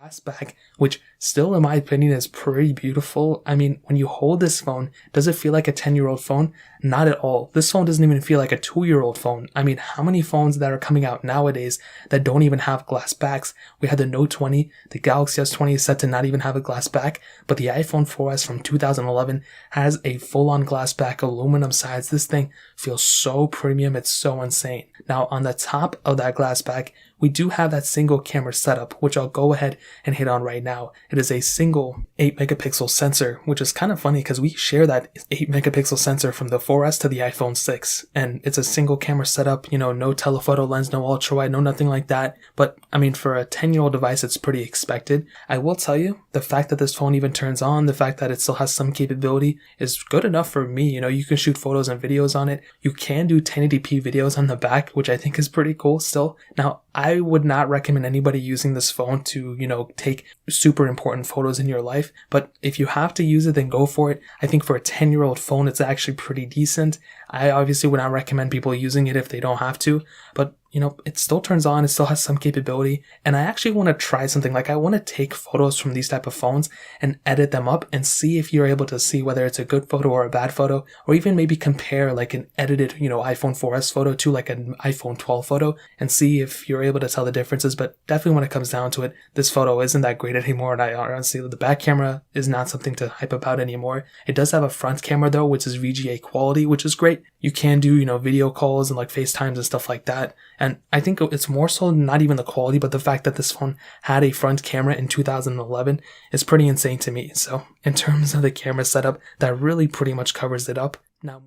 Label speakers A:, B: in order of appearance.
A: glass back, which still in my opinion is pretty beautiful. I mean, when you hold this phone, does it feel like a 10-year-old phone? Not at all. This phone doesn't even feel like a 2-year-old phone. I mean, how many phones that are coming out nowadays that don't even have glass backs? We had the Note 20, the Galaxy S20 is set to not even have a glass back, but the iPhone 4S from 2011 has a full-on glass back, aluminum sides. This thing feels so premium, it's so insane. Now, on the top of that glass back, we do have that single camera setup, which I'll go ahead and hit on right now. It is a single 8 megapixel sensor, which is kind of funny because we share that 8 megapixel sensor from the 4S to the iPhone 6. And it's a single camera setup, no telephoto lens, no ultra wide, no nothing like that. But I mean, for a 10-year-old device, it's pretty expected. I will tell you, the fact that this phone even turns on, the fact that it still has some capability is good enough for me. You can shoot photos and videos on it. You can do 1080p videos on the back, which I think is pretty cool still. Now, I would not recommend anybody using this phone to, take super important photos in your life. But if you have to use it, then go for it. I think for a 10-year-old phone, it's actually pretty decent. I obviously would not recommend people using it if they don't have to, but it still turns on, it still has some capability, and I actually want to try something. Like, I want to take photos from these type of phones and edit them up and see if you're able to see whether it's a good photo or a bad photo, or even maybe compare like an edited, iPhone 4S photo to like an iPhone 12 photo and see if you're able to tell the differences. But definitely when it comes down to it, this photo isn't that great anymore, and I honestly, the back camera is not something to hype about anymore. It does have a front camera though, which is VGA quality, which is great. You can do, video calls and like FaceTimes and stuff like that. And I think it's more so not even the quality, but the fact that this phone had a front camera in 2011 is pretty insane to me. So in terms of the camera setup, that really pretty much covers it up. Now,